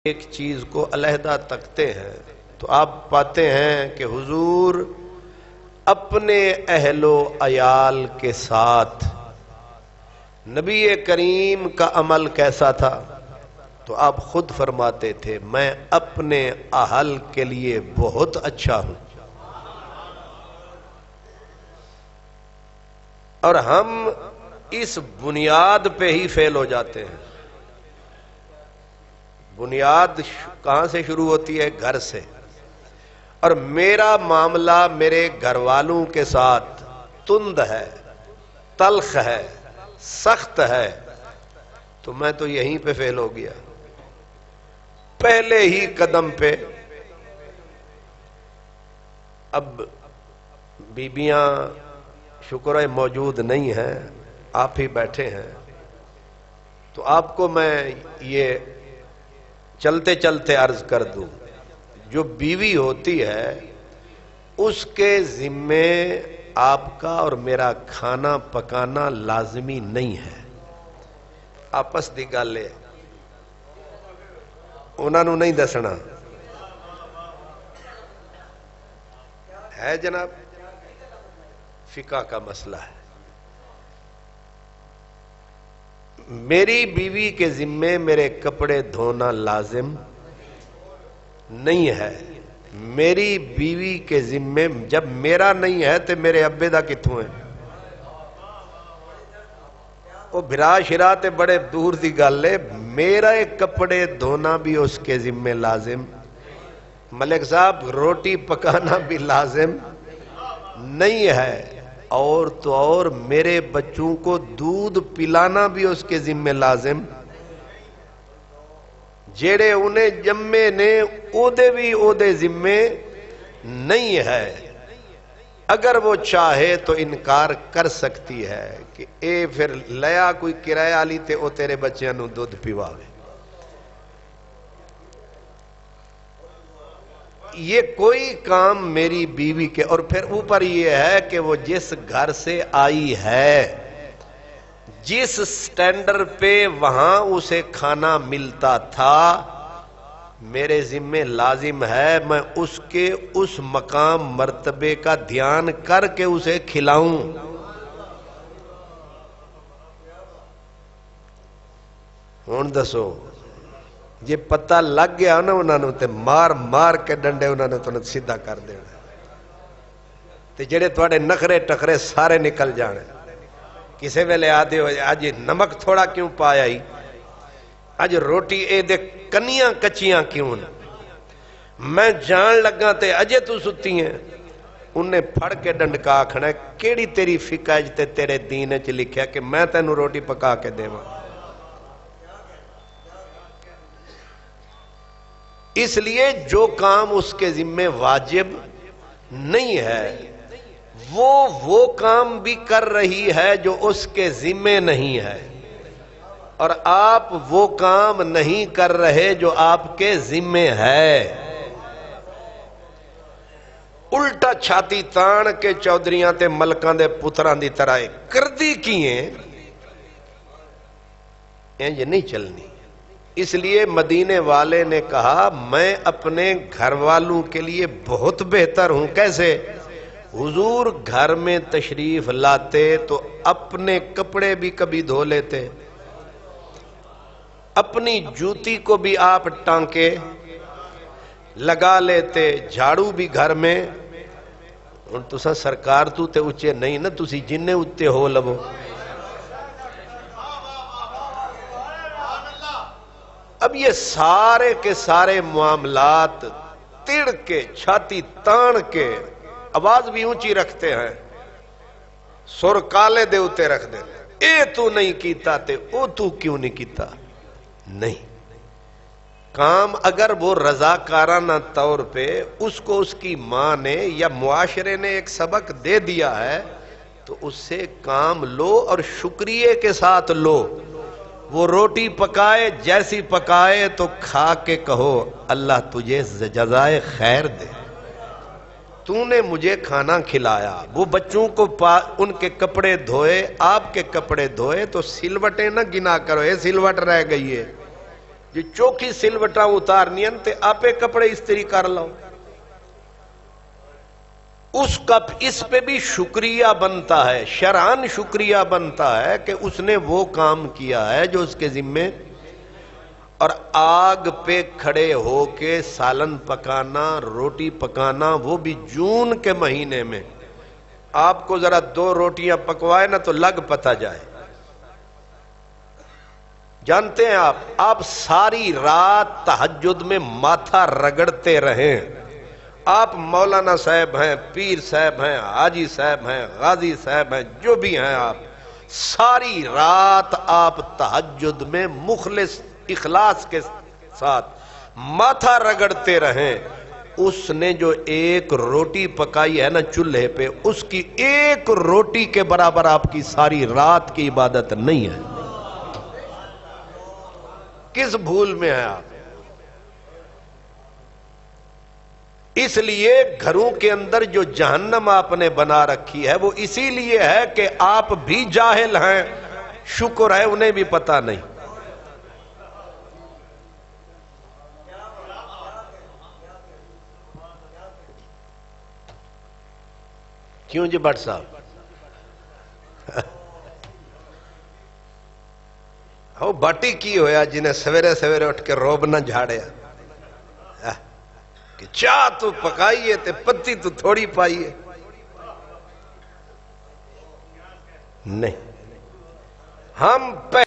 ایک چیز کو علیحدہ تکتے ہیں تو آپ پاتے ہیں کہ حضور اپنے اہل و عیال کے ساتھ نبی کریم کا عمل کیسا تھا تو آپ خود فرماتے تھے میں اپنے اہل کے لیے بہت اچھا ہوں. اور ہم اس بنیاد پہ ہی فیل ہو جاتے ہیں. بنیاد کہاں سے شروع ہوتی ہے؟ گھر سے. اور میرا معاملہ میرے گھر والوں کے ساتھ تند ہے، تلخ ہے، سخت ہے، تو میں تو یہیں پہ فیل ہو گیا پہلے ہی قدم پہ. اب بیبیاں شکر ہے موجود نہیں ہیں، آپ ہی بیٹھے ہیں، تو آپ کو میں یہ چلتے چلتے عرض کر دوں، جو بیوی ہوتی ہے اس کے ذمے آپ کا اور میرا کھانا پکانا لازمی نہیں ہے. آپس دی گل ہے، انہوں نے نہیں دسنا ہے جناب، فقہ کا مسئلہ ہے. میری بیوی کے ذمے میرے کپڑے دھونا لازم نہیں ہے. میری بیوی کے ذمے جب میرا نہیں ہے تو میرے ابے دا کتوں ہے؟ وہ بھرا شرا تے بڑے دور دی گل ہے. میرا کپڑے دھونا بھی اس کے ذمے لازم، ملک صاحب روٹی پکانا بھی لازم نہیں ہے، اور تو اور میرے بچوں کو دودھ پلانا بھی اس کے ذمے لازم. جیڑے انہیں جمے نے او دے بھی او دے ذمے نہیں ہے. اگر وہ چاہے تو انکار کر سکتی ہے کہ اے پھر لیا کوئی کرایہ والی تے او تیرے بچیاں نو دودھ پیواوے. یہ کوئی کام میری بیوی کے، اور پھر اوپر یہ ہے کہ وہ جس گھر سے آئی ہے، جس سٹینڈر پہ وہاں اسے کھانا ملتا تھا، میرے ذمہ لازم ہے میں اس کے اس مقام مرتبے کا دھیان کر کے اسے کھلاؤں. ہون دسو یہ پتہ لگ گیا نا انہوں نے تے مار مار کے ڈنڈے انہوں نے تو سیدھا کر دینا تے جڑے تواڈے نخرے ٹکرے سارے نکل جانے. کسے ویلے آدھے ہو آج نمک تھوڑا کیوں پایا ہی، آج روٹی اے دے کنیاں کچیاں کیوں، میں جان لگا تے اجے تو ستی ہیں. انہیں پھڑ کے ڈنڈکا آکھنا ہے کیڑی تیری فقہ تے تیرے دین چ لکھیا کہ میں تینوں روٹی پکا کے دیواں. اس لیے جو کام اس کے ذمہ واجب نہیں ہے وہ کام بھی کر رہی ہے جو اس کے ذمہ نہیں ہے، اور آپ وہ کام نہیں کر رہے جو آپ کے ذمہ ہے. الٹا چھاتی تان کے چودھریاں تے ملکان دے پتران دی طرح کردی کیے یہ نہیں چلنی. اس لیے مدینے والے نے کہا میں اپنے گھر والوں کے لیے بہت بہتر ہوں. کیسے؟ حضور گھر میں تشریف لاتے تو اپنے کپڑے بھی کبھی دھو لیتے، اپنی جوتی کو بھی آپ ٹانکے لگا لیتے، جھاڑو بھی گھر میں. ان تسا سرکار تو تے اچے نہیں نا، تسی جننے اتے ہو لبو. اب یہ سارے کے سارے معاملات تڑ کے چھاتی تان کے آواز بھی اونچی رکھتے ہیں، سر کالے دے اتے رکھ دے، اے تو نہیں کیتا تے او تو کیوں نہیں کیتا. نہیں، کام اگر وہ رضاکارانہ طور پہ اس کو اس کی ماں نے یا معاشرے نے ایک سبق دے دیا ہے تو اس سے کام لو اور شکریہ کے ساتھ لو. وہ روٹی پکائے جیسی پکائے تو کھا کے کہو اللہ تجھے جزائے خیر دے، تو نے مجھے کھانا کھلایا. وہ بچوں کو ان کے کپڑے دھوئے، آپ کے کپڑے دھوئے، تو سلوٹیں نہ گنا کرو اے سلوٹ رہ گئی ہے، جو چوکی سلوٹا اتارنی تے آپے کپڑے استری کر لو، اس کا اس پہ بھی شکریہ بنتا ہے، شرعاً شکریہ بنتا ہے کہ اس نے وہ کام کیا ہے جو اس کے ذمے۔ اور آگ پہ کھڑے ہو کے سالن پکانا، روٹی پکانا، وہ بھی جون کے مہینے میں، آپ کو ذرا 2 روٹیاں پکوائے نا تو لگ پتہ جائے۔ جانتے ہیں آپ ساری رات تہجد میں ماتھا رگڑتے رہیں، آپ مولانا صاحب ہیں، پیر صاحب ہیں، حاجی صاحب ہیں، غازی صاحب ہیں، جو بھی ہیں، آپ ساری رات آپ تہجد میں مخلص اخلاص کے ساتھ ماتھا رگڑتے رہیں، اس نے جو ایک روٹی پکائی ہے نا چولہے پہ، اس کی ایک روٹی کے برابر آپ کی ساری رات کی عبادت نہیں ہے۔ کس بھول میں ہیں آپ؟ اس لیے گھروں کے اندر جو جہنم آپ نے بنا رکھی ہے وہ اسی لیے ہے کہ آپ بھی جاہل ہیں، شکر ہے انہیں بھی پتہ نہیں۔ کیوں جی بٹ صاحب؟ وہ باٹی کی ہویا جنہیں سویرے سویرے اٹھ کے روب نہ جھاڑیا کہ چاہ تو پکائیے تے پتی تو تھوڑی پائیے، نہیں، ہم